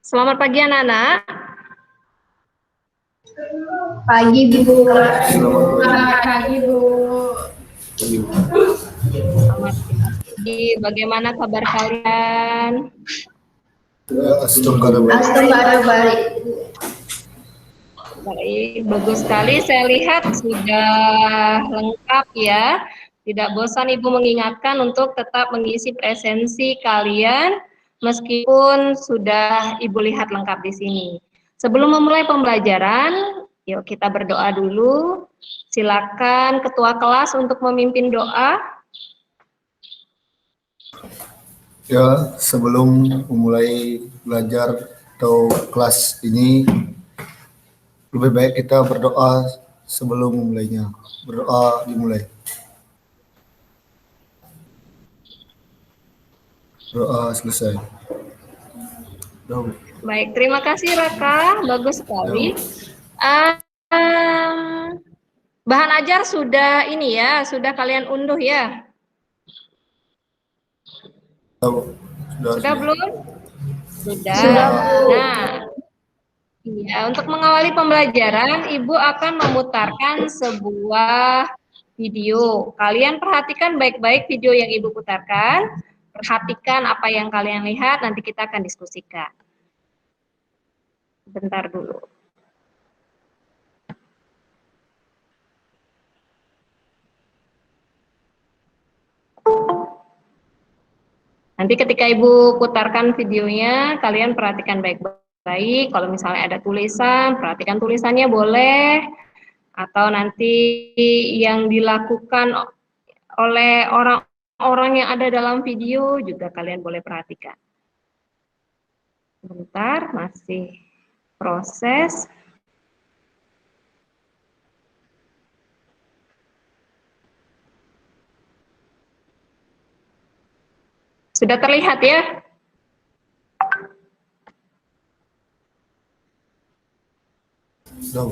Selamat pagi anak-anak. Pagi Bu. Selamat pagi Bu. Selamat pagi. Bagaimana kabar kalian? Baik. Baik, bagus sekali. Saya lihat sudah lengkap ya. Tidak bosan Ibu mengingatkan untuk tetap mengisi presensi kalian meskipun sudah Ibu lihat lengkap di sini. Sebelum memulai pembelajaran, yuk kita berdoa dulu. Silakan ketua kelas untuk memimpin doa. Ya, sebelum memulai belajar atau kelas ini, lebih baik kita berdoa sebelum memulainya. Berdoa dimulai. Doa selesai. Baik, terima kasih Raka, bagus sekali. Bahan ajar sudah ini ya, sudah kalian unduh ya? Sudah belum? Sudah. Nah, iya, untuk mengawali pembelajaran, Ibu akan memutarkan sebuah video. Kalian perhatikan baik-baik video yang Ibu putarkan. Perhatikan apa yang kalian lihat, nanti kita akan diskusikan. Bentar dulu. Nanti ketika Ibu putarkan videonya, kalian perhatikan baik-baik. Kalau misalnya ada tulisan, perhatikan tulisannya boleh. Atau nanti yang dilakukan oleh orang-orang yang ada dalam video juga kalian boleh perhatikan. Bentar, masih proses. Sudah terlihat ya? Sudah.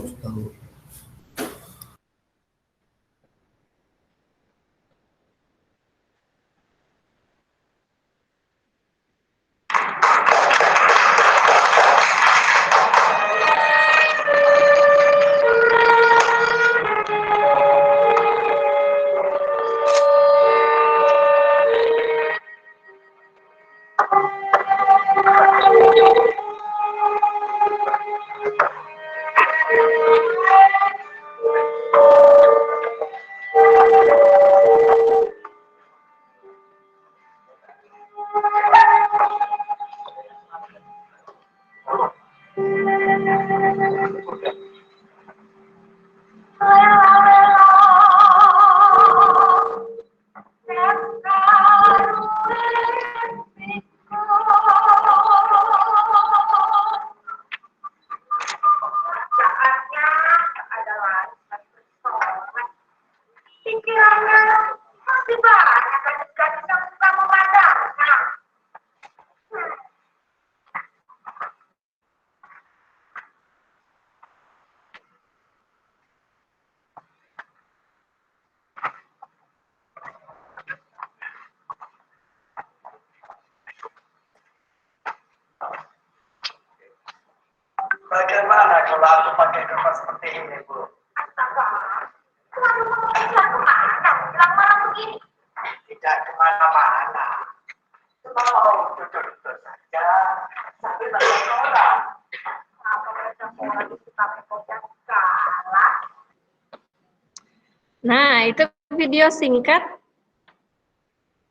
Bagaimana kalau aku pakai kertas seperti ini, Bu? Tidak kemana-mana. Cuma mau duduk-duduk saja sambil banyak orang. Nah, itu video singkat.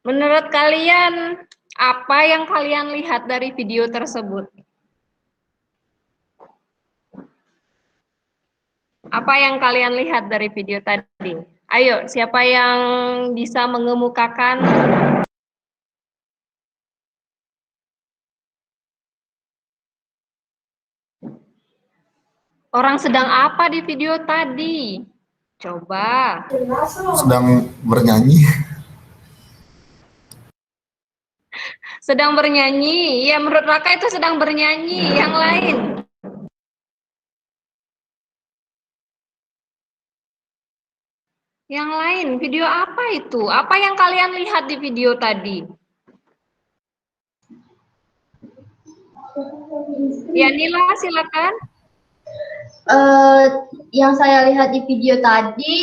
Menurut kalian, apa yang kalian lihat dari video tersebut? Apa yang kalian lihat dari video tadi? Ayo, siapa yang bisa mengemukakan? Orang sedang apa di video tadi? Coba. Sedang bernyanyi. Sedang bernyanyi. Ya, menurut Raka itu sedang bernyanyi. Yang lain? Yang lain, video apa itu? Apa yang kalian lihat di video tadi? Ya, Nila, silakan. Yang saya lihat di video tadi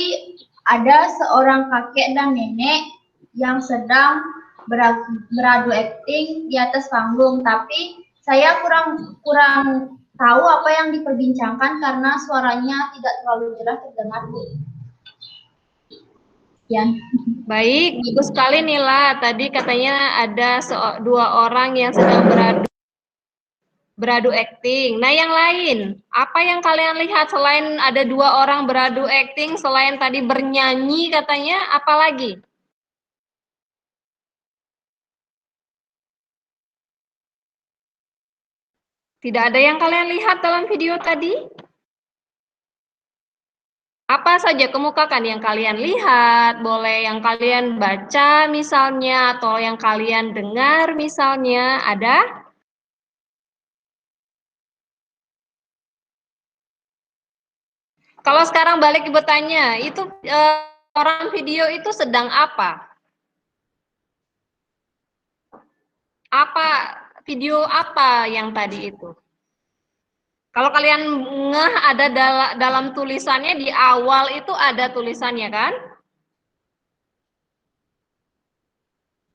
ada seorang kakek dan nenek yang sedang beradu akting di atas panggung, tapi saya kurang tahu apa yang diperbincangkan karena suaranya tidak terlalu jelas terdengar, Bu. Ya. Baik, bagus sekali Nila. Tadi katanya ada dua orang yang sedang beradu akting. Nah, yang lain, apa yang kalian lihat selain ada dua orang beradu akting, selain tadi bernyanyi katanya, apa lagi? Tidak ada yang kalian lihat dalam video tadi? Apa saja kemukakan yang kalian lihat, boleh yang kalian baca misalnya, atau yang kalian dengar misalnya, ada? Kalau sekarang balik Ibu tanya, itu orang video itu sedang apa? Video apa yang tadi itu? Kalau kalian ngeh ada dalam tulisannya, di awal itu ada tulisannya kan?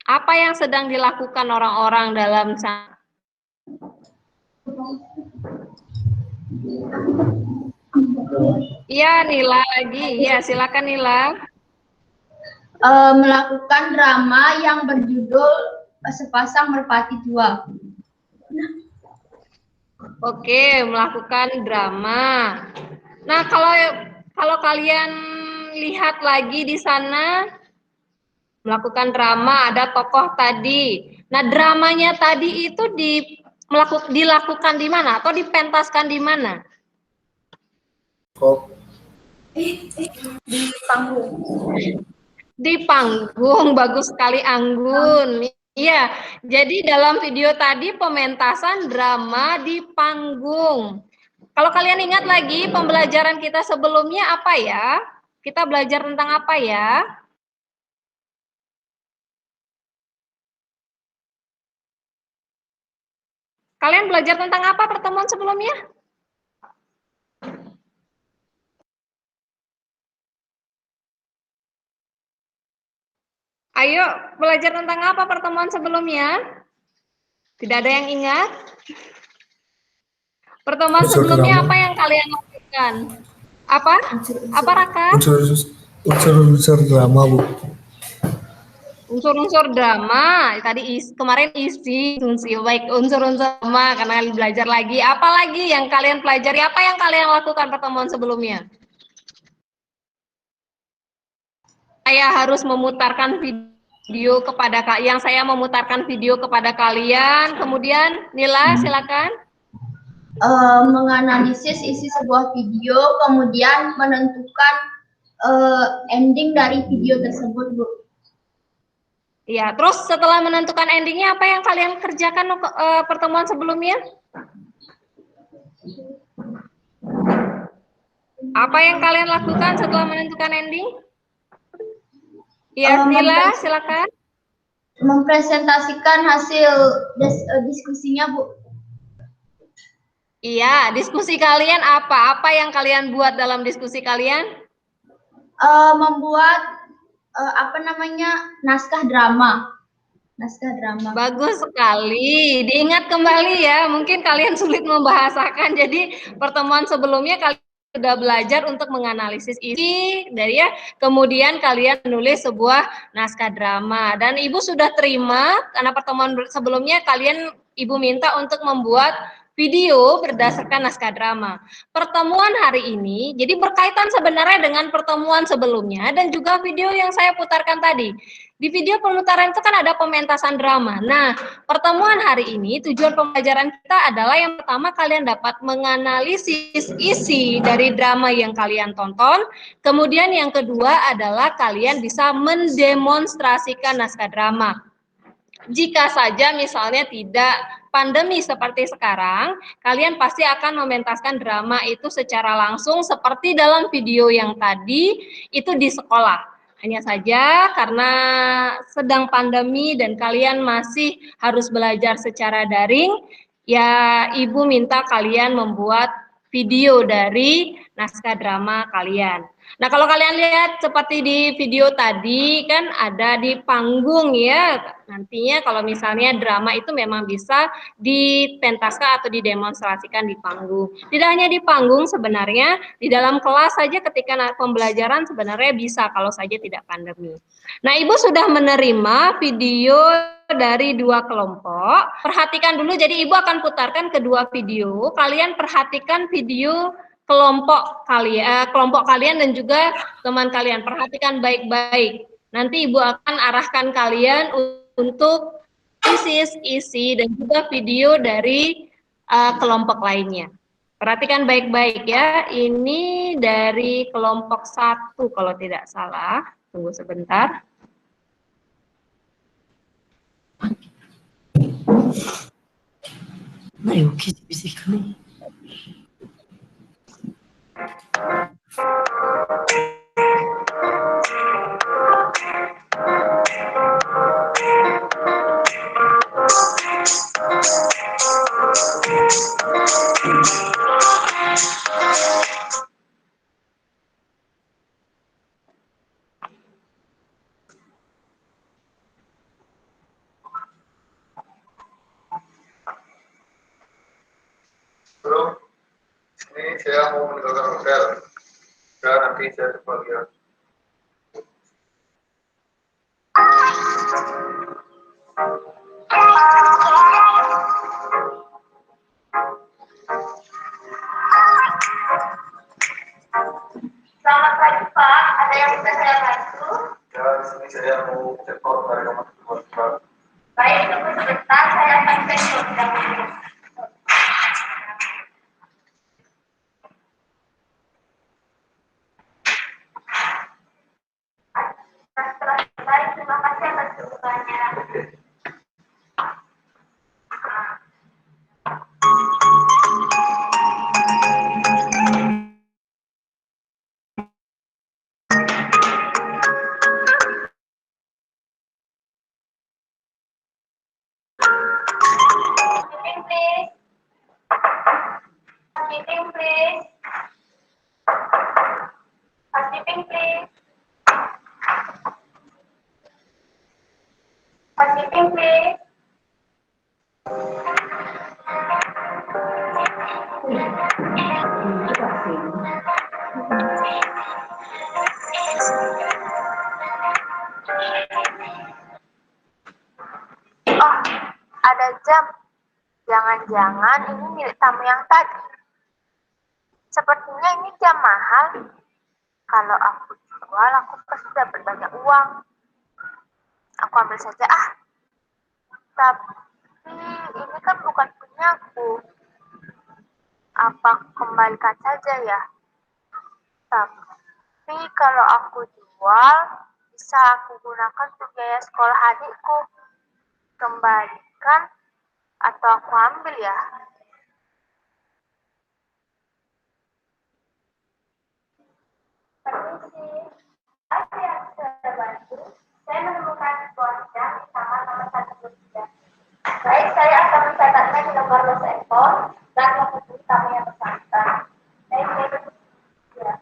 Apa yang sedang dilakukan orang-orang dalam sana? Iya, Nila lagi. Iya, silakan Nila. Melakukan drama yang berjudul Sepasang Merpati Tua. Oke, melakukan drama. Nah, kalau kalian lihat lagi di sana melakukan drama, ada tokoh tadi. Nah, dramanya tadi itu dilakukan di mana atau dipentaskan di mana? Di panggung. Di panggung, bagus sekali Anggun. Iya, jadi dalam video tadi pementasan drama di panggung. Kalau kalian ingat lagi pembelajaran kita sebelumnya apa ya? Kita belajar tentang apa ya? Kalian belajar tentang apa pertemuan sebelumnya? Ayo, belajar tentang apa pertemuan sebelumnya? Tidak ada yang ingat? Pertemuan sebelumnya apa yang kalian lakukan? Apa? Apa Raka? Unsur drama, Bu. Unsur-unsur drama. Tadi kemarin isi baik unsur-unsur drama karena kalian belajar lagi. Apa lagi yang kalian pelajari? Apa yang kalian lakukan pertemuan sebelumnya? Saya harus memutarkan video kepada saya memutarkan video kepada kalian. Kemudian Nila, silakan. Menganalisis isi sebuah video, kemudian menentukan ending dari video tersebut, Bu. Ya, terus setelah menentukan endingnya, apa yang kalian kerjakan pertemuan sebelumnya? Apa yang kalian lakukan setelah menentukan ending? Ya, Nila, silakan. Mempresentasikan hasil diskusinya, Bu. Iya, diskusi kalian apa? Apa yang kalian buat dalam diskusi kalian? Membuat naskah drama. Bagus sekali. Diingat kembali ya. Mungkin kalian sulit membahasakan. Jadi pertemuan sebelumnya kalian sudah belajar untuk menganalisis isi dari ya. Kemudian kalian menulis sebuah naskah drama. Dan Ibu sudah terima karena pertemuan sebelumnya Ibu minta untuk membuat video berdasarkan naskah drama. Pertemuan hari ini jadi berkaitan sebenarnya dengan pertemuan sebelumnya dan juga video yang saya putarkan tadi. Di video pemutaran itu kan ada pementasan drama. Nah, pertemuan hari ini tujuan pembelajaran kita adalah yang pertama kalian dapat menganalisis isi dari drama yang kalian tonton. Kemudian yang kedua adalah kalian bisa mendemonstrasikan naskah drama. Jika saja misalnya tidak pandemi seperti sekarang, kalian pasti akan mementaskan drama itu secara langsung seperti dalam video yang tadi itu di sekolah. Hanya saja karena sedang pandemi dan kalian masih harus belajar secara daring, ya Ibu minta kalian membuat video dari naskah drama kalian. Nah, kalau kalian lihat seperti di video tadi kan ada di panggung ya. Nantinya kalau misalnya drama itu memang bisa dipentaskan atau didemonstrasikan di panggung. Tidak hanya di panggung sebenarnya, di dalam kelas saja ketika pembelajaran sebenarnya bisa kalau saja tidak pandemi. Nah, Ibu sudah menerima video dari dua kelompok. Perhatikan dulu, jadi Ibu akan putarkan kedua video. Kalian perhatikan video kelompok kalian dan juga teman kalian. Perhatikan baik-baik. Nanti Ibu akan arahkan kalian untuk isi dan juga video dari kelompok lainnya. Perhatikan baik-baik ya. Ini dari kelompok 1 kalau tidak salah. Tunggu sebentar. Bro, ini saya mau meninggalkan hotel. Dan nanti saya coba lihat. Selamat pagi Pak, ada yang bisa saya bantu? Ya, di sini saya mau cek out dari kamar keluarga. Baik, tunggu sebentar, saya akan cek terlebih dahulu. Baik, terima kasih atas dukungannya. Housekeeping, please. Housekeeping, please. Housekeeping, please. Oh, ada jam. Jangan-jangan ini milik tamu yang tadi. Sepertinya ini jam mahal. Kalau aku jual, aku pasti dapat banyak uang. Aku ambil saja ah. Tapi ini kan bukan punyaku. Apa kembalikan saja ya? Tapi kalau aku jual, bisa aku gunakan untuk biaya sekolah adikku. Kembalikan atau aku ambil ya? Permisi, apa yang saya bantu? Saya menemukan sebuah jam di kamar nomor 123. Baik, saya akan mencatatnya di lembar los ekor dan menghubungi tamu yang bersangkutan. Baik, ya.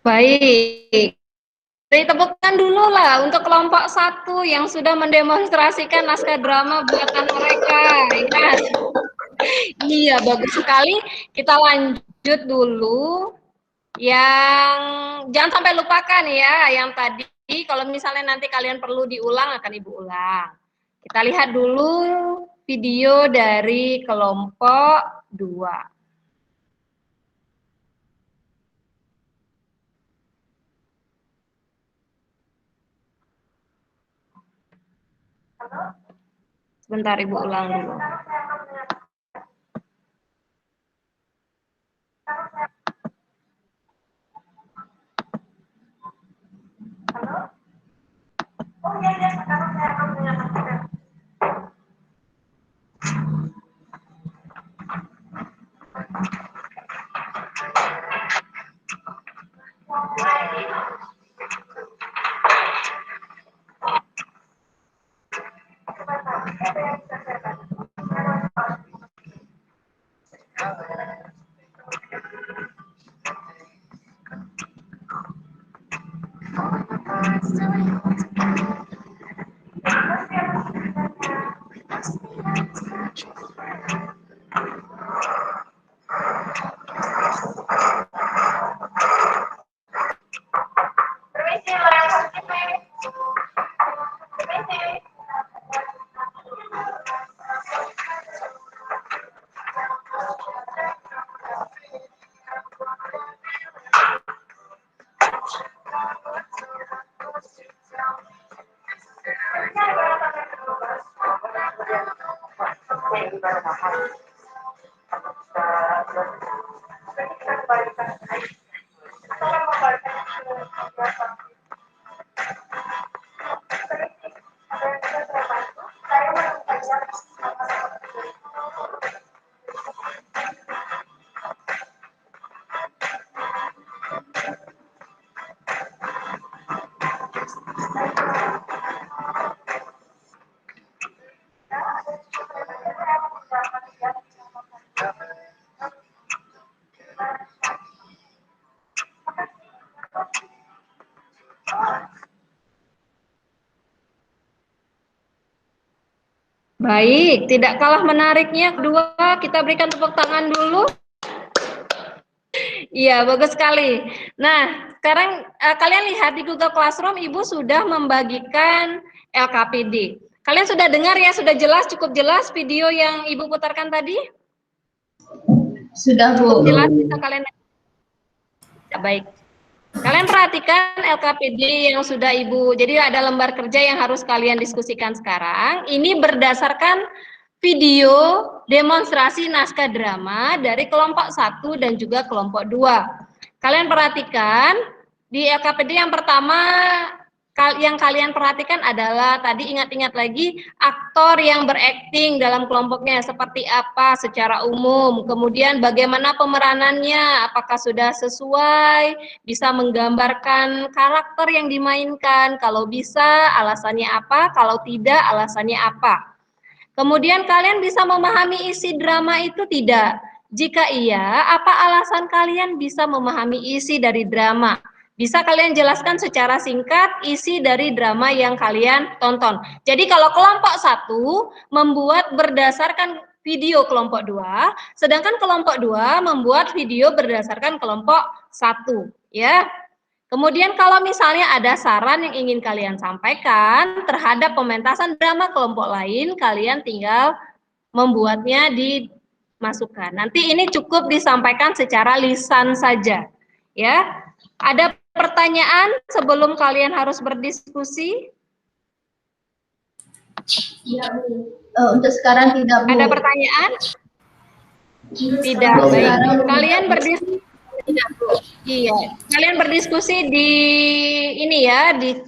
Baik. Beri tepuk tangan dulu lah untuk kelompok 1 yang sudah mendemonstrasikan naskah drama buatan mereka. Ya. Iya, bagus sekali. Kita lanjut dulu. Yang jangan sampai lupakan ya, yang tadi kalau misalnya nanti kalian perlu diulang akan Ibu ulang. Kita lihat dulu video dari kelompok 2. Sebentar Ibu ulang dulu. Oh iya, sekarang saya akan menyampaikan. Permisi, layan permisi. Permisi. Baik, tidak kalah menariknya. Kedua, kita berikan tepuk tangan dulu. Iya, bagus sekali. Nah, sekarang kalian lihat di Google Classroom, Ibu sudah membagikan LKPD. Kalian sudah dengar ya, sudah jelas, cukup jelas video yang Ibu putarkan tadi? Sudah, Cukup Bu. jelas, bisa kalian. Ya, baik. Kalian perhatikan LKPD yang sudah Ibu, jadi ada lembar kerja yang harus kalian diskusikan sekarang. Ini berdasarkan video demonstrasi naskah drama dari kelompok 1 dan juga kelompok 2. Kalian perhatikan di LKPD yang pertama yang kalian perhatikan adalah tadi ingat-ingat lagi aktor yang berakting dalam kelompoknya seperti apa secara umum, kemudian bagaimana pemeranannya, apakah sudah sesuai, bisa menggambarkan karakter yang dimainkan, kalau bisa alasannya apa, kalau tidak alasannya apa. Kemudian kalian bisa memahami isi drama itu tidak? Jika iya, apa alasan kalian bisa memahami isi dari drama? Bisa kalian jelaskan secara singkat isi dari drama yang kalian tonton. Jadi kalau kelompok 1 membuat berdasarkan video kelompok 2, sedangkan kelompok 2 membuat video berdasarkan kelompok 1, ya. Kemudian kalau misalnya ada saran yang ingin kalian sampaikan terhadap pementasan drama kelompok lain, kalian tinggal membuatnya dimasukkan. Nanti ini cukup disampaikan secara lisan saja, ya. Ada pertanyaan sebelum kalian harus berdiskusi? Ya, Bu. Untuk sekarang tidak, Bu. Ada pertanyaan? Tidak, Untuk baik. sekarang belum Kalian ada. berdiskusi. Iya, kalian berdiskusi di ini ya, di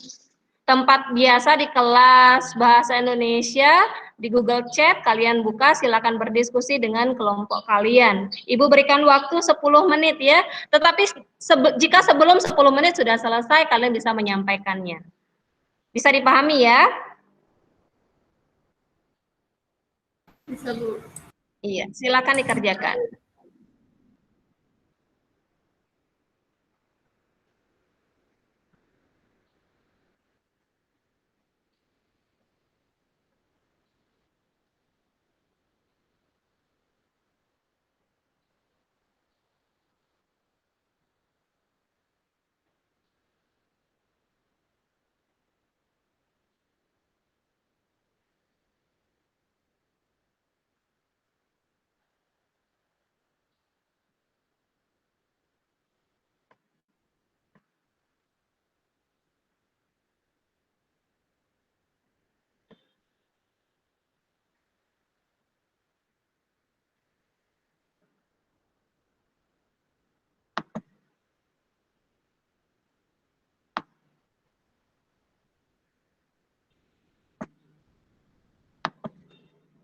tempat biasa di kelas bahasa Indonesia, di Google Chat, kalian buka, silakan berdiskusi dengan kelompok kalian. Ibu berikan waktu 10 menit ya, tetapi jika sebelum 10 menit sudah selesai, kalian bisa menyampaikannya. Bisa dipahami ya? Bisa, Bu. Iya, silakan dikerjakan.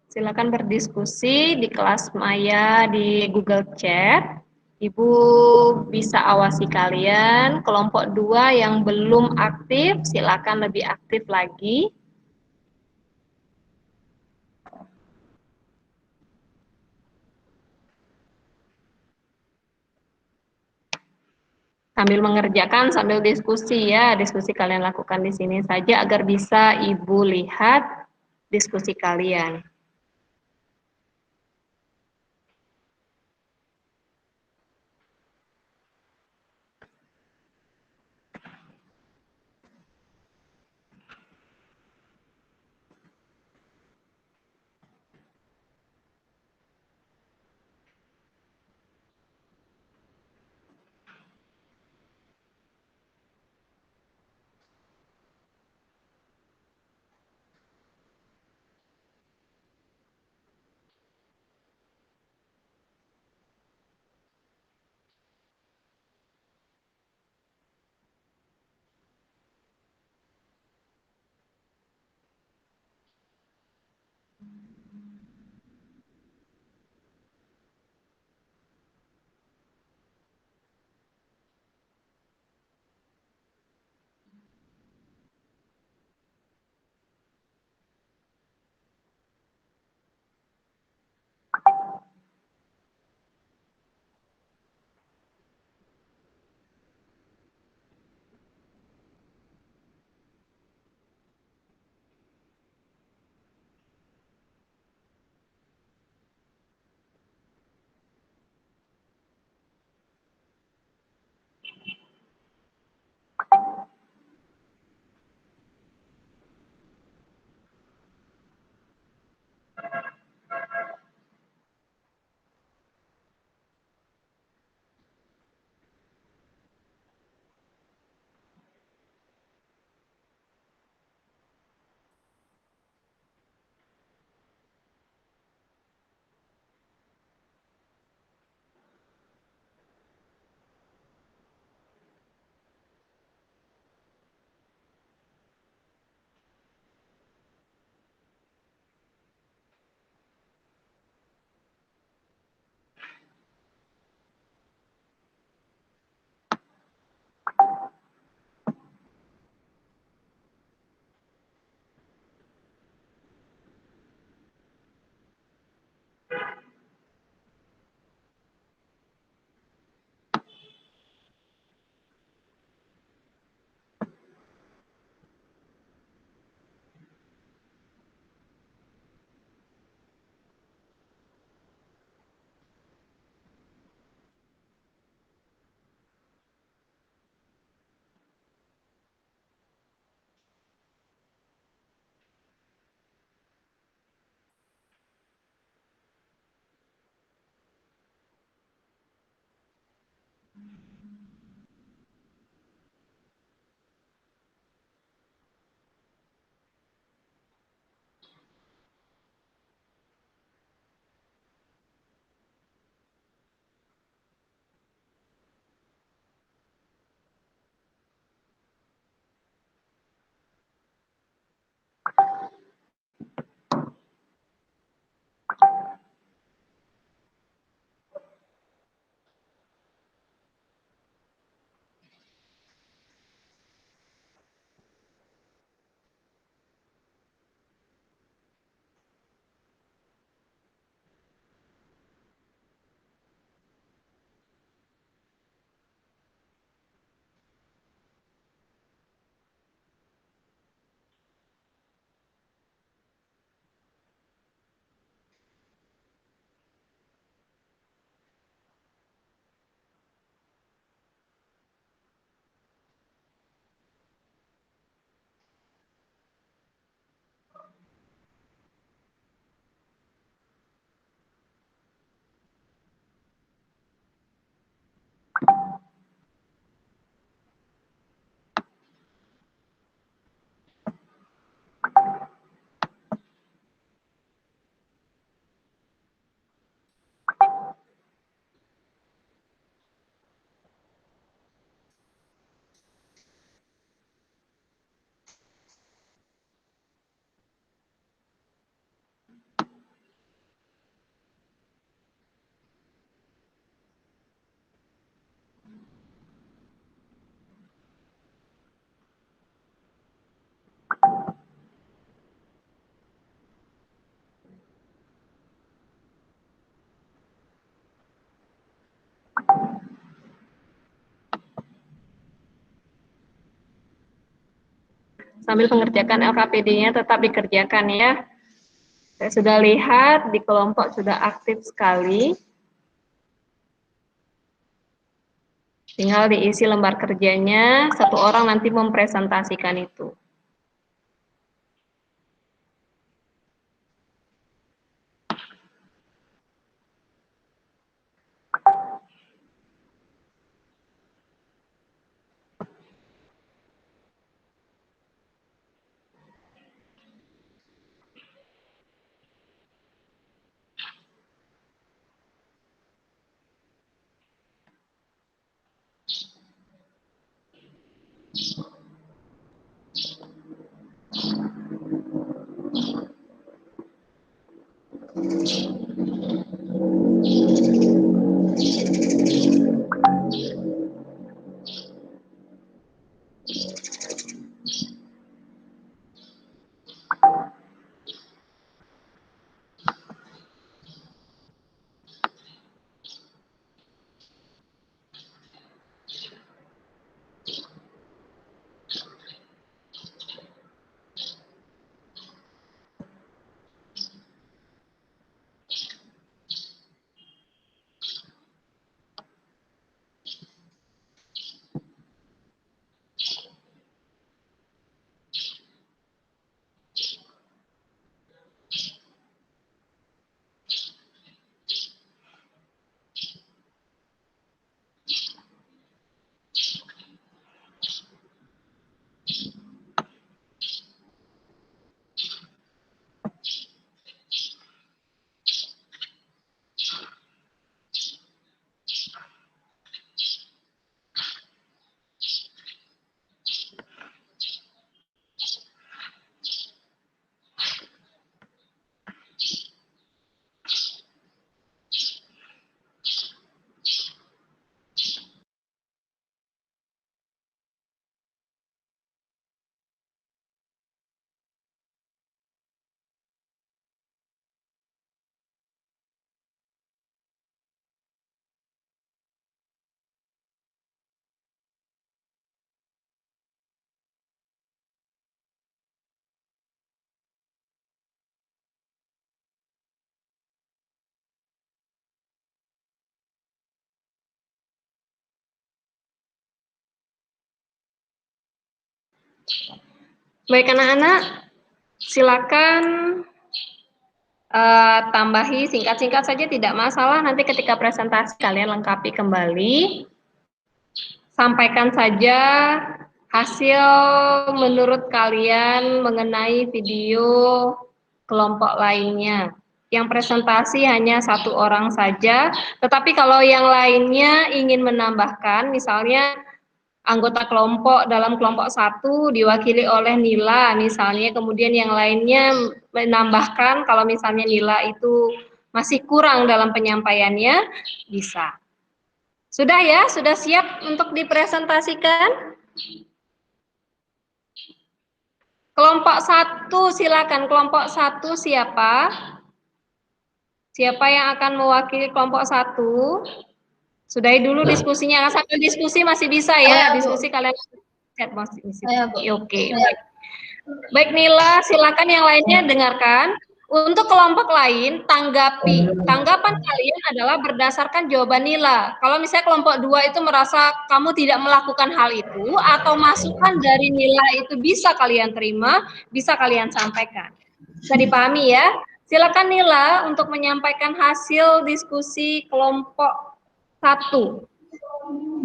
Silakan berdiskusi di kelas Maya di Google Chat. Ibu bisa awasi kalian. Kelompok 2 yang belum aktif, silakan lebih aktif lagi. Sambil mengerjakan, sambil diskusi ya, diskusi kalian lakukan di sini saja agar bisa Ibu lihat diskusi kalian. sambil mengerjakan LKPD-nya tetap dikerjakan ya. Saya sudah lihat di kelompok sudah aktif sekali. Tinggal diisi lembar kerjanya, satu orang nanti mempresentasikan itu. Baik anak-anak, silakan tambahi singkat-singkat saja, tidak masalah. Nanti ketika presentasi kalian lengkapi kembali. Sampaikan saja hasil menurut kalian mengenai video kelompok lainnya. Yang presentasi hanya satu orang saja, tetapi kalau yang lainnya ingin menambahkan, misalnya anggota kelompok dalam kelompok 1 diwakili oleh Nila misalnya, kemudian yang lainnya menambahkan kalau misalnya Nila itu masih kurang dalam penyampaiannya, bisa. Sudah ya? Sudah siap untuk dipresentasikan? Kelompok 1 silakan, kelompok 1 siapa? Siapa yang akan mewakili kelompok 1? Sudahi dulu diskusinya, sambil diskusi masih bisa ya, diskusi kalian chat masih bisa. Oke. Baik Nila, silakan yang lainnya dengarkan. Untuk kelompok lain, tanggapi. Tanggapan kalian adalah berdasarkan jawaban Nila. Kalau misalnya kelompok 2 itu merasa kamu tidak melakukan hal itu, atau masukan dari Nila itu bisa kalian terima, bisa kalian sampaikan. Bisa dipahami ya? Silakan Nila untuk menyampaikan hasil diskusi kelompok 1.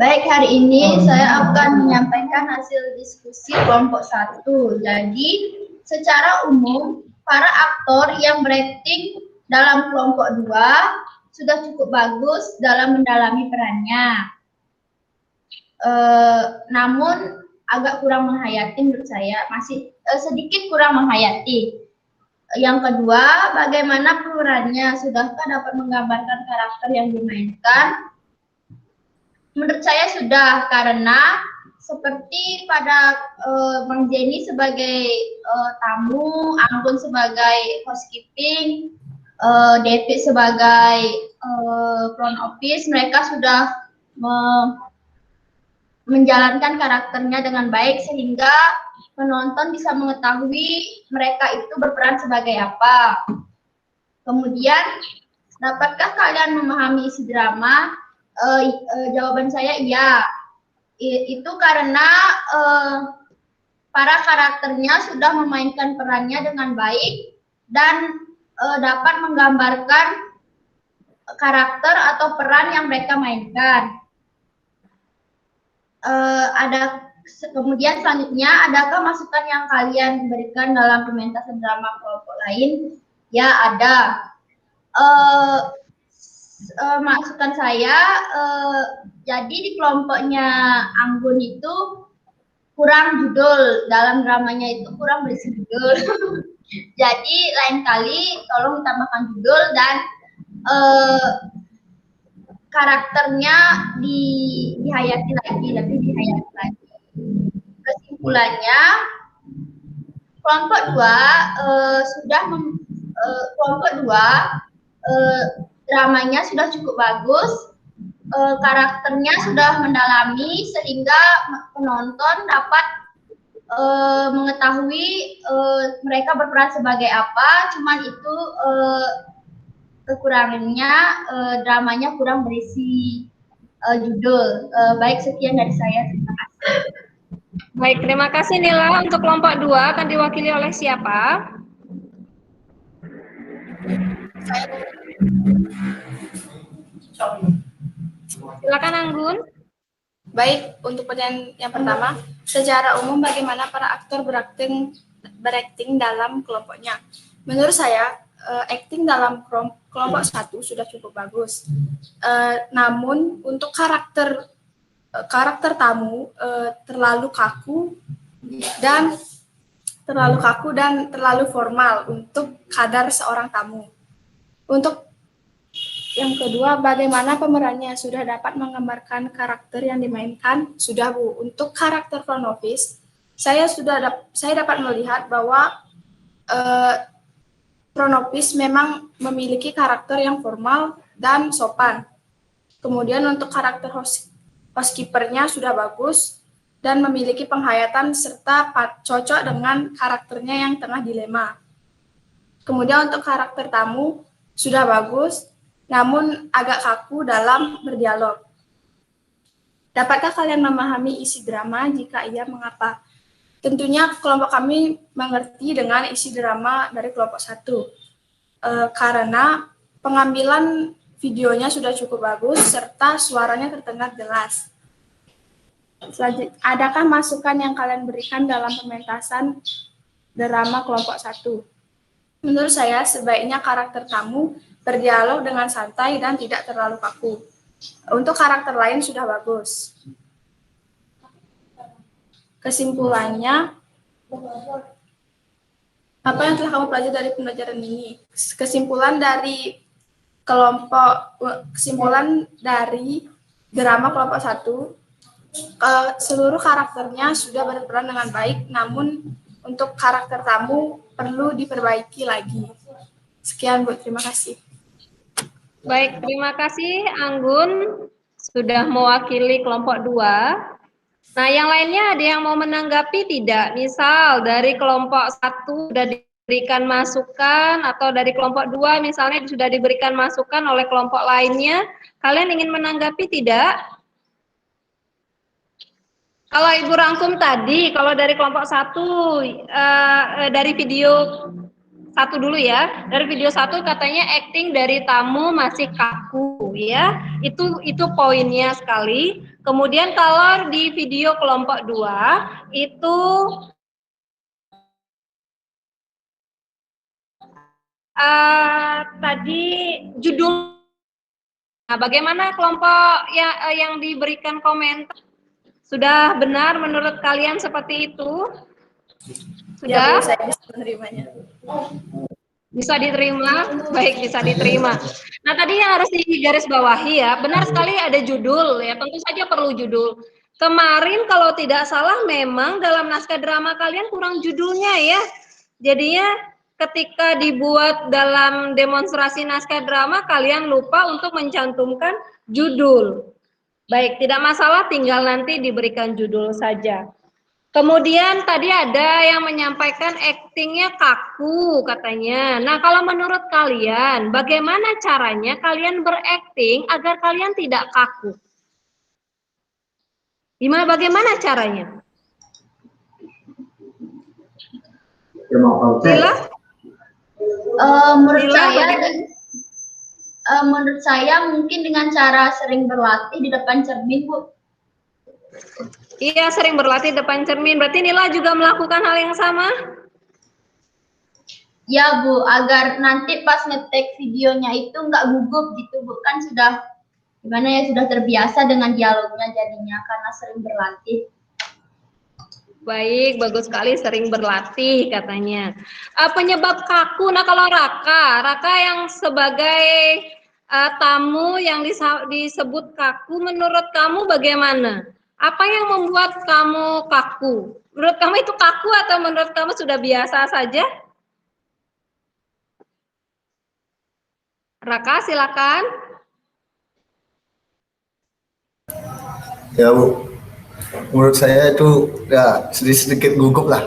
Baik, hari ini saya akan menyampaikan hasil diskusi kelompok 1. Jadi, secara umum, para aktor yang berakting dalam kelompok 2 sudah cukup bagus dalam mendalami perannya. Namun, agak kurang menghayati menurut saya, masih sedikit kurang menghayati. Yang kedua, bagaimana perannya? Sudahkah dapat menggambarkan karakter yang dimainkan? Menurut saya sudah, karena seperti pada Bang Jenny sebagai tamu, Anggun sebagai housekeeping, David sebagai front office, mereka sudah menjalankan karakternya dengan baik sehingga penonton bisa mengetahui mereka itu berperan sebagai apa. Kemudian, dapatkah kalian memahami isi drama? Jawaban saya iya. Itu karena para karakternya sudah memainkan perannya dengan baik dan dapat menggambarkan karakter atau peran yang mereka mainkan. Kemudian selanjutnya, adakah masukan yang kalian berikan dalam pementasan drama kelompok lain? Ya, ada. Masukan saya, jadi di kelompoknya Anggun itu kurang judul, dalam dramanya itu kurang berisi judul. Jadi lain kali tolong ditambahkan judul dan karakternya dihayati lagi, lebih dihayati lagi. Kesimpulannya, kelompok 2 kelompok 2 dramanya sudah cukup bagus, karakternya sudah mendalami sehingga penonton dapat mengetahui mereka berperan sebagai apa. Cuman itu kekurangannya, dramanya kurang berisi judul. Baik, sekian dari saya. Terima kasih. Baik, terima kasih Nila. Untuk kelompok 2 akan diwakili oleh siapa? Silakan Anggun. Baik, untuk pertanyaan yang pertama, secara umum bagaimana para aktor berakting dalam kelompoknya? Menurut saya, akting dalam kelompok 1 sudah cukup bagus. Namun untuk karakter tamu terlalu kaku dan terlalu formal untuk kadar seorang tamu. Untuk yang kedua, bagaimana pemerannya sudah dapat menggambarkan karakter yang dimainkan? Sudah, Bu. Untuk karakter Pronovis, saya dapat melihat bahwa Pronovis memang memiliki karakter yang formal dan sopan. Kemudian untuk karakter housekeeper-nya sudah bagus dan memiliki penghayatan serta cocok dengan karakternya yang tengah dilema. Kemudian untuk karakter tamu sudah bagus, namun agak kaku dalam berdialog. Dapatkah kalian memahami isi drama? Jika iya, mengapa? Tentunya kelompok kami mengerti dengan isi drama dari kelompok 1, karena pengambilan videonya sudah cukup bagus serta suaranya terdengar jelas. Selanjutnya, adakah masukan yang kalian berikan dalam pementasan drama kelompok 1? Menurut saya, sebaiknya karakter tamu berdialog dengan santai dan tidak terlalu kaku. Untuk karakter lain sudah bagus. Kesimpulannya, apa yang telah kamu pelajari dari pembelajaran ini? Kesimpulan dari drama kelompok 1, seluruh karakternya sudah berperan dengan baik, namun untuk karakter tamu perlu diperbaiki lagi. Sekian, Bu. Terima kasih. Baik, terima kasih Anggun sudah mewakili kelompok 2. Nah, yang lainnya ada yang mau menanggapi tidak? Misal dari kelompok 1 sudah diberikan masukan atau dari kelompok 2 misalnya sudah diberikan masukan oleh kelompok lainnya, kalian ingin menanggapi tidak? Kalau Ibu rangkum tadi, kalau dari kelompok 1 dari video 1 dulu ya. Dari video 1 katanya acting dari tamu masih kaku ya. Itu poinnya sekali. Kemudian kalau di video kelompok 2 itu tadi judul. Nah, bagaimana kelompok yang diberikan komentar? Sudah benar menurut kalian seperti itu? Sudah? Ya, Bu, saya bisa menerimanya. Bisa diterima? Baik, bisa diterima. Nah, tadi yang harus digarisbawahi ya, benar sekali ada judul ya, tentu saja perlu judul. Kemarin kalau tidak salah memang dalam naskah drama kalian kurang judulnya ya. Jadinya ketika dibuat dalam demonstrasi naskah drama kalian lupa untuk mencantumkan judul. Baik, tidak masalah, tinggal nanti diberikan judul saja. Kemudian tadi ada yang menyampaikan aktingnya kaku katanya. Nah, kalau menurut kalian, bagaimana caranya kalian berakting agar kalian tidak kaku? Bagaimana caranya? Lila? Menurut Lila, saya, bagaimana? menurut saya mungkin dengan cara sering berlatih di depan cermin, Bu. Iya, sering berlatih depan cermin. Berarti Nila juga melakukan hal yang sama? Ya, Bu, agar nanti pas ngetek videonya itu nggak gugup gitu, Bu. Kan sudah gimana ya, sudah terbiasa dengan dialognya jadinya karena sering berlatih. Baik, bagus sekali sering berlatih katanya. Penyebab kaku, nah kalau Raka yang sebagai tamu yang disebut kaku, menurut kamu bagaimana? Apa yang membuat kamu kaku? Menurut kamu itu kaku atau menurut kamu sudah biasa saja? Raka, silakan. Ya Bu, menurut saya itu ya sedikit gugup lah.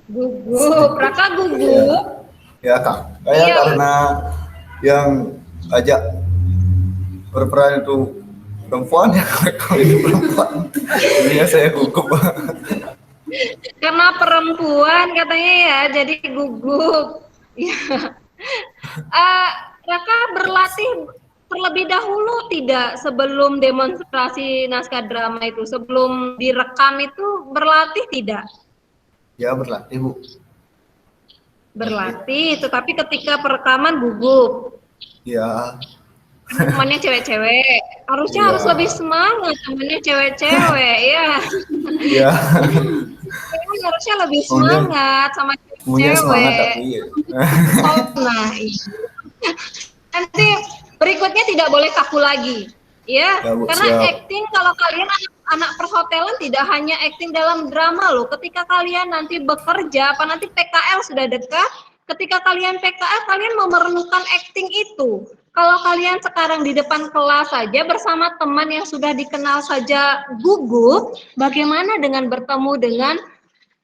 Gugup, Raka gugup. Ya Kak, saya Iya. karena yang ajak berperan itu perempuan ya, kalau itu perempuan, jadinya saya gugup. Karena perempuan katanya ya, jadi gugup. Ya. Raka berlatih terlebih dahulu tidak sebelum demonstrasi naskah drama itu, sebelum direkam itu berlatih tidak? Ya berlatih Bu. Berlatih, tetapi ketika perekaman gugup. Ya. Temannya cewek-cewek, harusnya Iya. harus lebih semangat temannya cewek-cewek ya. Iya. Harusnya lebih semangat sama Punya semangat cewek. tapi ya. Oh, nah, iya. Nanti berikutnya tidak boleh kaku lagi, ya. Ya, Bu, Karena siap. acting kalau kalian anak perhotelan tidak hanya acting dalam drama loh. Ketika kalian nanti bekerja, apa nanti PKL sudah dekat, ketika kalian PKL kalian memerlukan acting itu. Kalau kalian sekarang di depan kelas saja bersama teman yang sudah dikenal saja gugup, bagaimana dengan bertemu dengan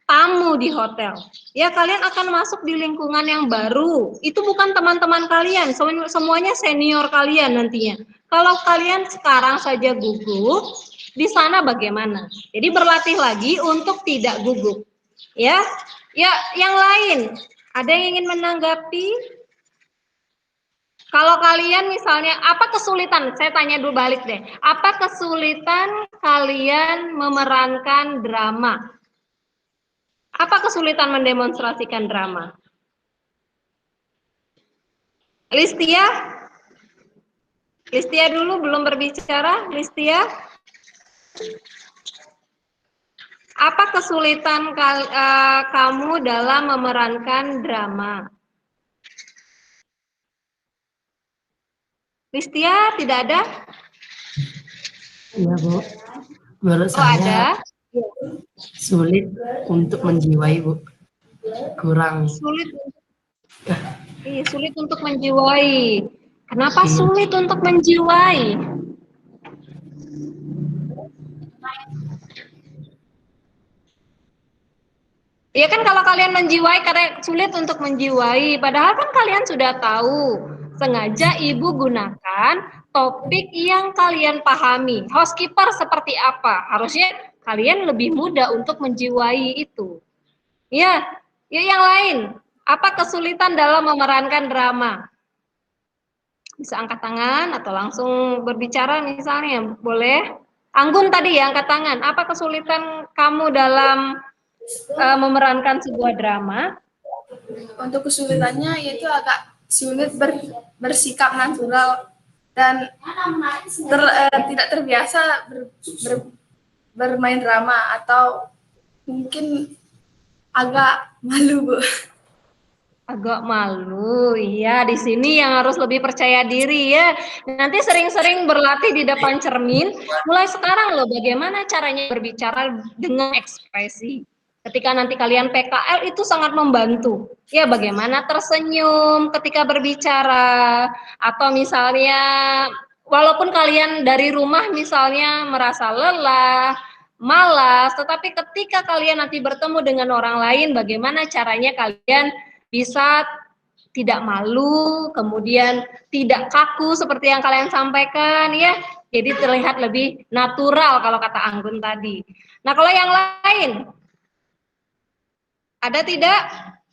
tamu di hotel? Ya, kalian akan masuk di lingkungan yang baru. Itu bukan teman-teman kalian, semuanya senior kalian nantinya. Kalau kalian sekarang saja gugup, di sana bagaimana? Jadi berlatih lagi untuk tidak gugup. Ya, ya, yang lain ada yang ingin menanggapi? Kalau kalian misalnya, apa kesulitan? Saya tanya dulu balik deh. Apa kesulitan kalian memerankan drama? Apa kesulitan mendemonstrasikan drama? Listia? Listia dulu belum berbicara. Listia? Apa kesulitan kamu dalam memerankan drama? Listia tidak ada? Iya, Bu. Menurut Oh, saya ada. sulit untuk menjiwai, Bu. Kurang. Sulit. Sulit untuk menjiwai. Kenapa Iya. sulit untuk menjiwai? Ya kan kalau kalian menjiwai, karena sulit untuk menjiwai. Padahal kan kalian sudah tahu. Sengaja ibu gunakan topik yang kalian pahami. Housekeeper seperti apa? Harusnya kalian lebih mudah untuk menjiwai itu. Ya, ya yang lain. Apa kesulitan dalam memerankan drama? Bisa angkat tangan atau langsung berbicara misalnya. Boleh. Anggun tadi ya angkat tangan. Apa kesulitan kamu dalam memerankan sebuah drama? Untuk kesulitannya yaitu agak sulit bersikap natural dan tidak terbiasa bermain drama atau mungkin agak malu, Bu. Agak malu, iya. Di sini yang harus lebih percaya diri ya. Nanti sering-sering berlatih di depan cermin. Mulai sekarang loh, bagaimana caranya berbicara dengan ekspresi. Ketika nanti kalian PKL itu sangat membantu. Ya, bagaimana tersenyum ketika berbicara. Atau misalnya, walaupun kalian dari rumah misalnya merasa lelah, malas, tetapi ketika kalian nanti bertemu dengan orang lain, bagaimana caranya kalian bisa tidak malu, kemudian tidak kaku seperti yang kalian sampaikan ya. Jadi terlihat lebih natural kalau kata Anggun tadi. Nah, kalau yang lain ada tidak?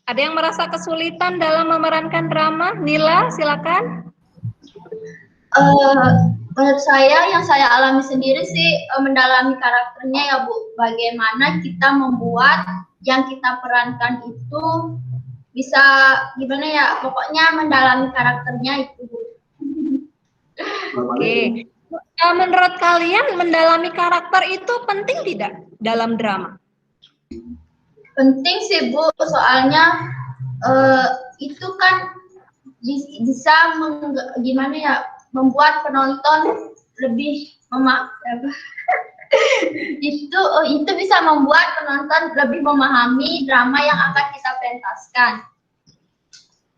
Ada yang merasa kesulitan dalam memerankan drama? Nila, silakan. Menurut saya yang saya alami sendiri sih mendalami karakternya ya Bu. Bagaimana kita membuat yang kita perankan itu bisa gimana ya, pokoknya mendalami karakternya itu Bu. Oke. Menurut kalian mendalami karakter itu penting tidak dalam drama? Penting sih Bu, soalnya itu kan bisa gimana ya, membuat penonton lebih itu bisa membuat penonton lebih memahami drama yang akan kita pentaskan.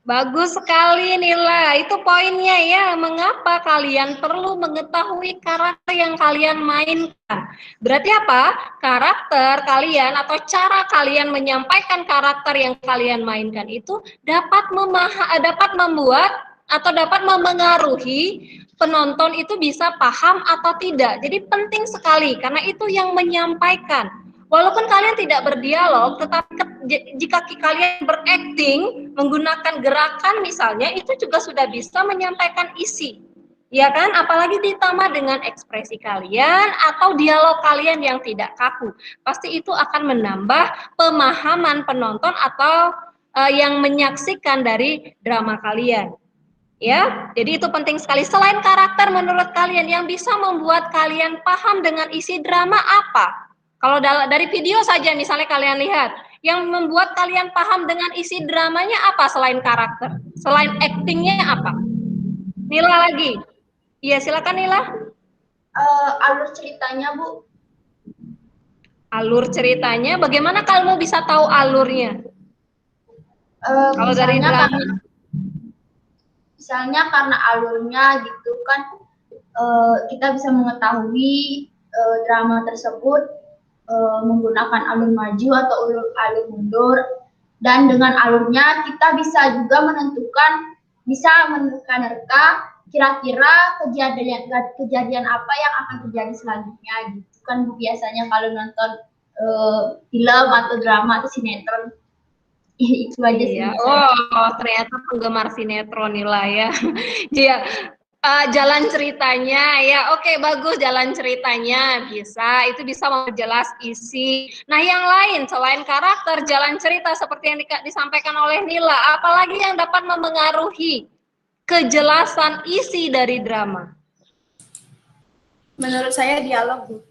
Bagus sekali Nila, itu poinnya ya, mengapa kalian perlu mengetahui karakter yang kalian mainkan. Berarti apa? Karakter kalian atau cara kalian menyampaikan karakter yang kalian mainkan itu dapat membuat atau dapat memengaruhi penonton itu bisa paham atau tidak. Jadi penting sekali karena itu yang menyampaikan. Walaupun kalian tidak berdialog, tetapi jika kalian berakting menggunakan gerakan misalnya, itu juga sudah bisa menyampaikan isi, ya kan? Apalagi ditambah dengan ekspresi kalian atau dialog kalian yang tidak kaku, pasti itu akan menambah pemahaman penonton atau yang menyaksikan dari drama kalian. Ya, jadi itu penting sekali. Selain karakter, menurut kalian yang bisa membuat kalian paham dengan isi drama apa? Kalau dari video saja misalnya kalian lihat, yang membuat kalian paham dengan isi dramanya apa selain karakter? Selain aktingnya apa? Nila lagi. Iya, silakan Nila. Alur ceritanya Bu. Alur ceritanya, bagaimana kamu bisa tahu alurnya? Kalau dari drama? Misalnya karena alurnya gitu kan, kita bisa mengetahui drama tersebut menggunakan alur maju atau alur mundur, dan dengan alurnya kita bisa juga bisa menerka kira-kira kejadian apa yang akan terjadi selanjutnya gitu kan Bu. Biasanya kalau nonton film atau drama atau sinetron itu aja sih. Oh, ternyata penggemar sinetron Nila ya. Iya. Jalan ceritanya ya, oke, bagus, jalan ceritanya itu bisa memperjelas isi. Nah, yang lain selain karakter, jalan cerita seperti yang disampaikan oleh Nila, apalagi yang dapat memengaruhi kejelasan isi dari drama? Menurut saya dialog, Bu.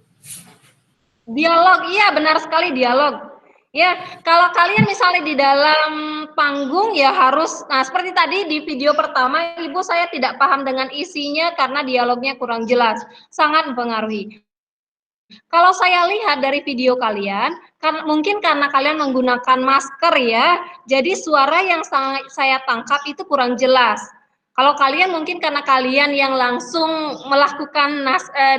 Dialog, iya benar sekali dialog. Ya, kalau kalian misalnya di dalam panggung ya harus, nah seperti tadi di video pertama, Ibu saya tidak paham dengan isinya karena dialognya kurang jelas, sangat mempengaruhi. Kalau saya lihat dari video kalian, mungkin karena kalian menggunakan masker ya, jadi suara yang saya tangkap itu kurang jelas. Kalau kalian mungkin karena kalian yang langsung melakukan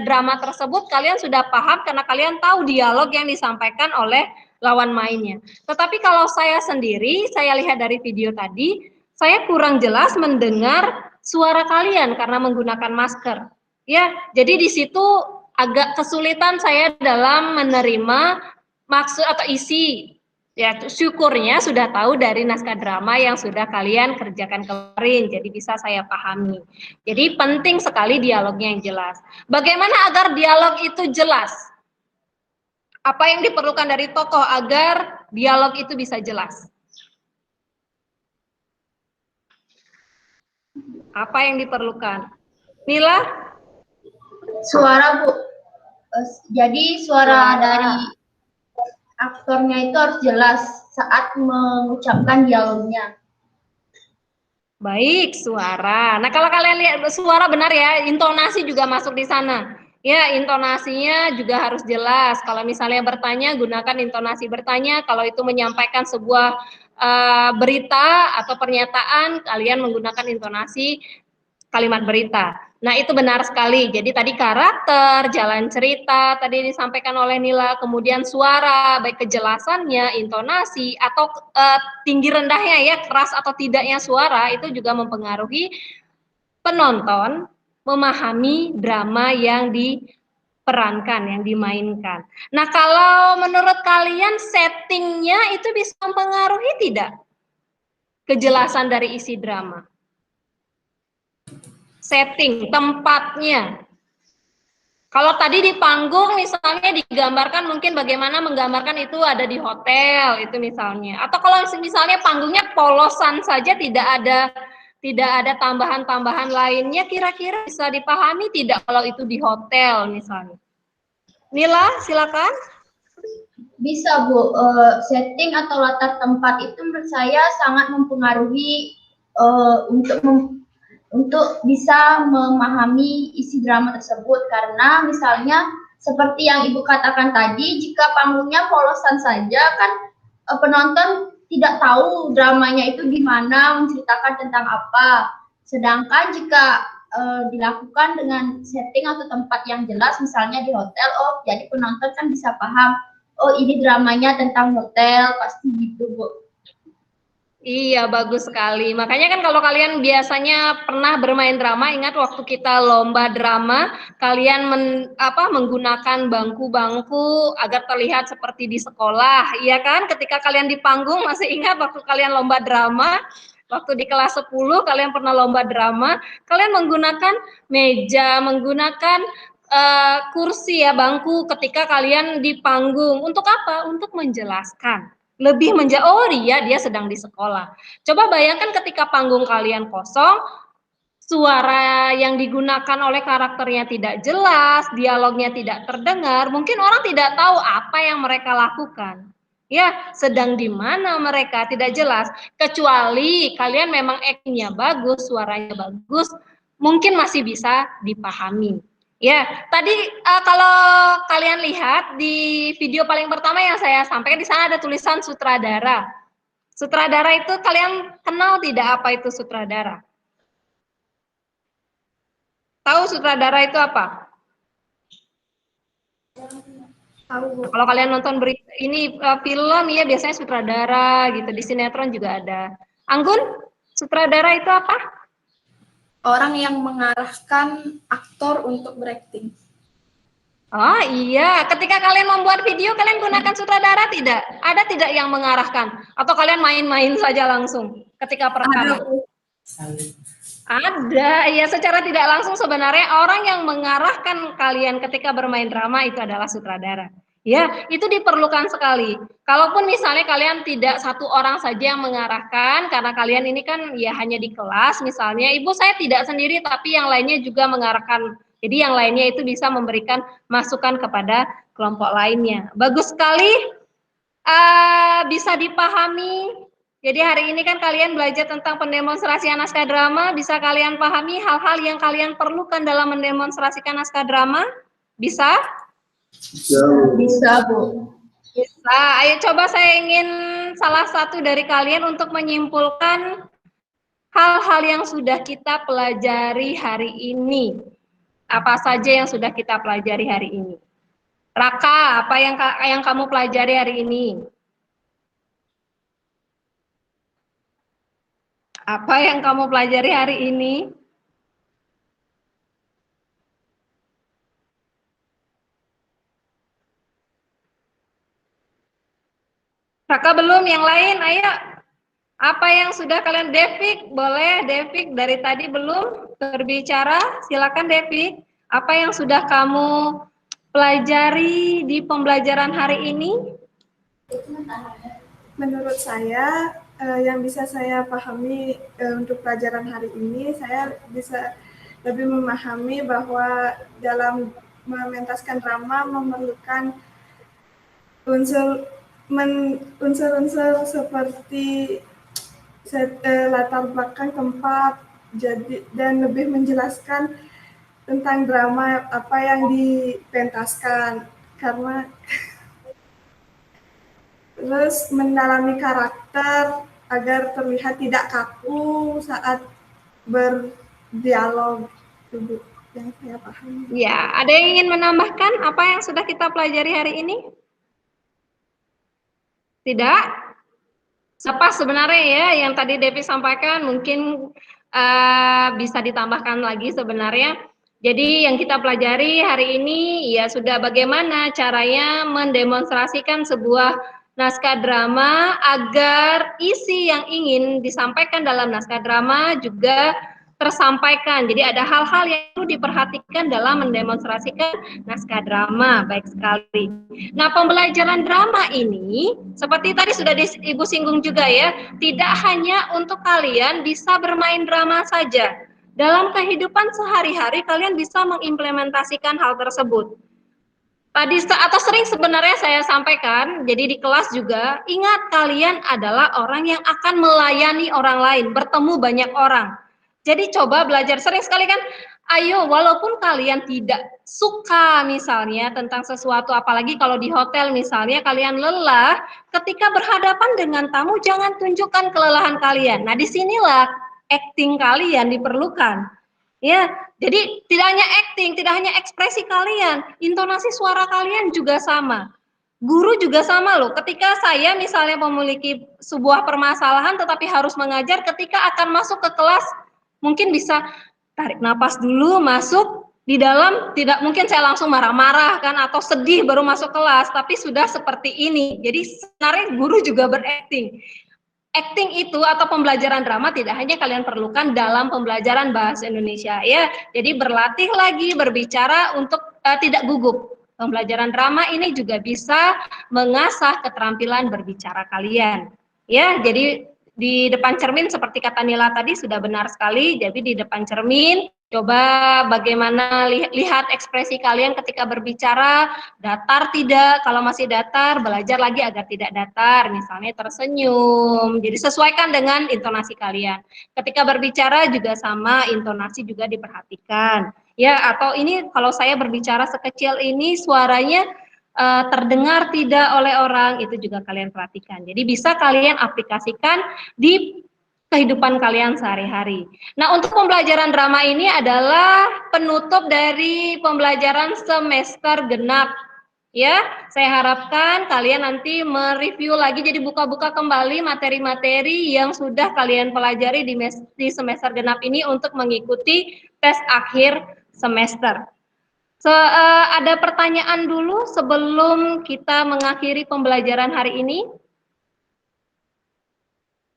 drama tersebut, kalian sudah paham karena kalian tahu dialog yang disampaikan oleh lawan mainnya. Tetapi kalau saya sendiri, saya lihat dari video tadi, saya kurang jelas mendengar suara kalian karena menggunakan masker. Ya, jadi di situ agak kesulitan saya dalam menerima maksud atau isi. Ya, syukurnya sudah tahu dari naskah drama yang sudah kalian kerjakan kemarin, jadi bisa saya pahami. Jadi penting sekali dialognya yang jelas. Bagaimana agar dialog itu jelas? Apa yang diperlukan dari tokoh agar dialog itu bisa jelas? Apa yang diperlukan? Nila? Suara Bu. Jadi suara dari aktornya itu harus jelas saat mengucapkan dialognya. Baik, suara. Nah, kalau kalian lihat suara benar ya, intonasi juga masuk di sana. Ya, intonasinya juga harus jelas. Kalau misalnya bertanya, gunakan intonasi bertanya. Kalau itu menyampaikan sebuah berita atau pernyataan, kalian menggunakan intonasi kalimat berita. Nah, itu benar sekali. Jadi tadi karakter, jalan cerita, tadi disampaikan oleh Nila, kemudian suara, baik kejelasannya, intonasi, atau tinggi rendahnya ya, keras atau tidaknya suara, itu juga mempengaruhi penonton memahami drama yang diperankan, yang dimainkan. Nah, kalau menurut kalian settingnya itu bisa mempengaruhi tidak kejelasan dari isi drama? Setting, tempatnya. Kalau tadi di panggung misalnya digambarkan mungkin bagaimana menggambarkan itu ada di hotel itu misalnya. Atau kalau misalnya panggungnya polosan saja tidak ada tambahan-tambahan lainnya, kira-kira bisa dipahami tidak kalau itu di hotel misalnya. Nila, silakan. Bisa Bu, setting atau latar tempat itu menurut saya sangat mempengaruhi untuk bisa memahami isi drama tersebut, karena misalnya seperti yang Ibu katakan tadi, jika panggungnya polosan saja kan penonton tidak tahu dramanya itu gimana, menceritakan tentang apa. Sedangkan jika dilakukan dengan setting atau tempat yang jelas, misalnya di hotel, oh jadi penonton kan bisa paham, oh ini dramanya tentang hotel, pasti gitu Bu. Iya, bagus sekali. Makanya kan kalau kalian biasanya pernah bermain drama, ingat waktu kita lomba drama, kalian menggunakan bangku-bangku agar terlihat seperti di sekolah, iya kan? Ketika kalian di panggung, masih ingat waktu kalian lomba drama, waktu di kelas 10 kalian pernah lomba drama, kalian menggunakan meja, menggunakan kursi ya, bangku ketika kalian di panggung. Untuk apa? Untuk menjelaskan. Lebih oh dia sedang di sekolah. Coba bayangkan ketika panggung kalian kosong, suara yang digunakan oleh karakternya tidak jelas, dialognya tidak terdengar, mungkin orang tidak tahu apa yang mereka lakukan. Ya, sedang di mana mereka tidak jelas. Kecuali kalian memang actingnya bagus, suaranya bagus, mungkin masih bisa dipahami. Ya, tadi kalau kalian lihat di video paling pertama yang saya sampaikan, di sana ada tulisan sutradara. Sutradara itu kalian kenal tidak apa itu sutradara? Tahu sutradara itu apa? Tahu Bu. Kalau kalian nonton ini film ya biasanya sutradara gitu, di sinetron juga ada. Anggun, sutradara itu apa? Orang yang mengarahkan aktor untuk berakting. Oh iya, ketika kalian membuat video, kalian gunakan sutradara tidak? Ada tidak yang mengarahkan? Atau kalian main-main saja langsung ketika perekaman? Ada, ya secara tidak langsung sebenarnya orang yang mengarahkan kalian ketika bermain drama itu adalah sutradara. Ya, itu diperlukan sekali. Kalaupun misalnya kalian tidak satu orang saja yang mengarahkan, karena kalian ini kan ya hanya di kelas misalnya, ibu saya tidak sendiri tapi yang lainnya juga mengarahkan. Jadi yang lainnya itu bisa memberikan masukan kepada kelompok lainnya. Bagus sekali, bisa dipahami. Jadi hari ini kan kalian belajar tentang pendemonstrasian naskah drama, bisa kalian pahami hal-hal yang kalian perlukan dalam mendemonstrasikan naskah drama? Bisa? Bisa Bu. Bisa. Ayo coba saya ingin salah satu dari kalian untuk menyimpulkan hal-hal yang sudah kita pelajari hari ini. Apa saja yang sudah kita pelajari hari ini? Raka, apa yang kamu pelajari hari ini? Apa yang kamu pelajari hari ini? Raka belum, yang lain, ayo. Apa yang sudah kalian, Devik, boleh Devik dari tadi belum berbicara, silakan Devik. Apa yang sudah kamu pelajari di pembelajaran hari ini? Menurut saya, yang bisa saya pahami untuk pelajaran hari ini, saya bisa lebih memahami bahwa dalam mementaskan drama memerlukan unsur seperti latar belakang tempat, dan lebih menjelaskan tentang drama apa yang dipentaskan, karena terus mendalami karakter agar terlihat tidak kaku saat dialog itu Bu, yang saya pahami. Ya, ada yang ingin menambahkan apa yang sudah kita pelajari hari ini? Tidak? Apa sebenarnya ya yang tadi Devi sampaikan mungkin bisa ditambahkan lagi sebenarnya. Jadi yang kita pelajari hari ini ya sudah bagaimana caranya mendemonstrasikan sebuah naskah drama agar isi yang ingin disampaikan dalam naskah drama juga tersampaikan. Jadi ada hal-hal yang perlu diperhatikan dalam mendemonstrasikan naskah drama. Baik sekali. Nah, pembelajaran drama ini seperti tadi sudah Ibu singgung juga ya, tidak hanya untuk kalian bisa bermain drama saja. Dalam kehidupan sehari-hari kalian bisa mengimplementasikan hal tersebut. Tadi atau sering sebenarnya saya sampaikan, jadi di kelas juga, ingat kalian adalah orang yang akan melayani orang lain, bertemu banyak orang. Jadi coba belajar, sering sekali kan, ayo walaupun kalian tidak suka misalnya tentang sesuatu, apalagi kalau di hotel misalnya kalian lelah, ketika berhadapan dengan tamu jangan tunjukkan kelelahan kalian. Nah disinilah acting kalian diperlukan. Ya, jadi tidak hanya acting, tidak hanya ekspresi kalian, intonasi suara kalian juga sama. Guru juga sama loh, ketika saya misalnya memiliki sebuah permasalahan tetapi harus mengajar, ketika akan masuk ke kelas, mungkin bisa tarik napas dulu, masuk, di dalam tidak mungkin saya langsung marah-marah kan, atau sedih baru masuk kelas, tapi sudah seperti ini. Jadi sebenarnya guru juga berakting. Acting itu atau pembelajaran drama tidak hanya kalian perlukan dalam pembelajaran bahasa Indonesia ya. Jadi berlatih lagi berbicara untuk tidak gugup. Pembelajaran drama ini juga bisa mengasah keterampilan berbicara kalian. Ya, jadi di depan cermin seperti kata Nila tadi sudah benar sekali. Jadi di depan cermin coba bagaimana lihat ekspresi kalian ketika berbicara, datar tidak, kalau masih datar belajar lagi agar tidak datar, misalnya tersenyum. Jadi sesuaikan dengan intonasi kalian. Ketika berbicara juga sama, intonasi juga diperhatikan. Ya, atau ini kalau saya berbicara sekecil ini suaranya terdengar tidak oleh orang, itu juga kalian perhatikan. Jadi bisa kalian aplikasikan di kehidupan kalian sehari-hari. Nah, untuk pembelajaran drama ini adalah penutup dari pembelajaran semester genap. Ya, saya harapkan kalian nanti mereview lagi, jadi buka-buka kembali materi-materi yang sudah kalian pelajari di semester genap ini untuk mengikuti tes akhir semester. Ada pertanyaan dulu sebelum kita mengakhiri pembelajaran hari ini?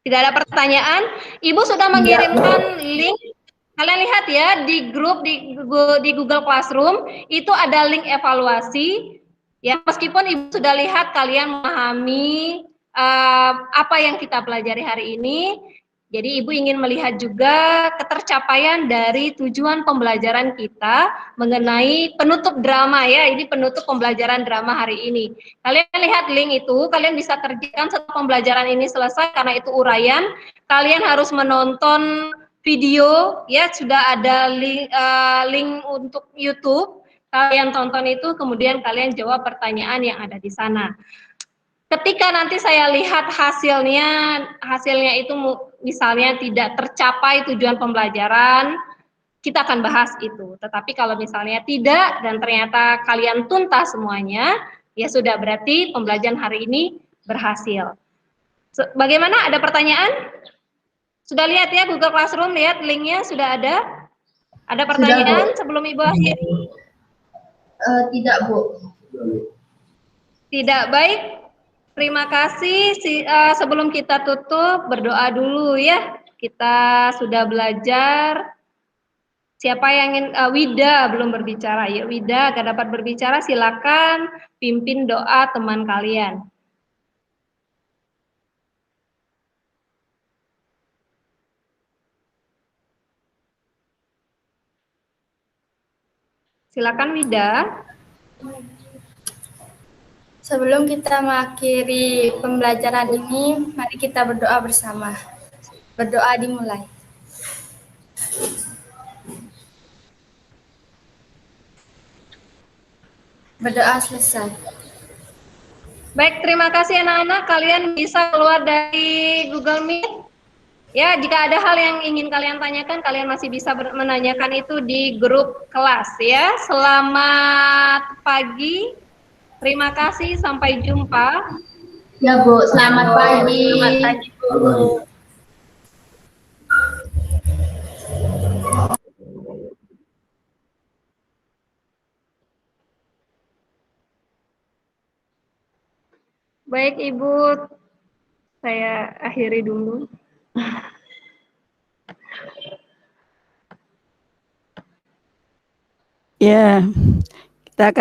Tidak ada pertanyaan. Ibu sudah mengirimkan link. Kalian lihat ya di grup di Google Classroom itu ada link evaluasi. Ya, meskipun Ibu sudah lihat kalian memahami apa yang kita pelajari hari ini. Jadi Ibu ingin melihat juga ketercapaian dari tujuan pembelajaran kita mengenai penutup drama ya. Ini penutup pembelajaran drama hari ini. Kalian lihat link itu, kalian bisa kerjakan setelah pembelajaran ini selesai karena itu uraian. Kalian harus menonton video ya, sudah ada link untuk YouTube. Kalian tonton itu, kemudian kalian jawab pertanyaan yang ada di sana. Ketika nanti saya lihat hasilnya itu misalnya tidak tercapai tujuan pembelajaran, kita akan bahas itu. Tetapi kalau misalnya tidak dan ternyata kalian tuntas semuanya, ya sudah berarti pembelajaran hari ini berhasil. Bagaimana? Ada pertanyaan? Sudah lihat ya Google Classroom, lihat linknya sudah ada? Ada pertanyaan sebelum Ibu akhiri? Tidak, Bu. Tidak, baik. Terima kasih. Sebelum kita tutup, berdoa dulu ya. Kita sudah belajar. Siapa yang ingin, Wida belum berbicara. Ya Wida, agar dapat berbicara silakan pimpin doa teman kalian. Silakan Wida. Sebelum kita mengakhiri pembelajaran ini, mari kita berdoa bersama. Berdoa dimulai. Berdoa selesai. Baik, terima kasih anak-anak. Kalian bisa keluar dari Google Meet. Ya, jika ada hal yang ingin kalian tanyakan, kalian masih bisa menanyakan itu di grup kelas ya. Selamat pagi. Terima kasih, sampai jumpa. Ya Bu, selamat pagi. Selamat pagi, Bu. Baik, Ibu, saya akhiri dulu. Ya,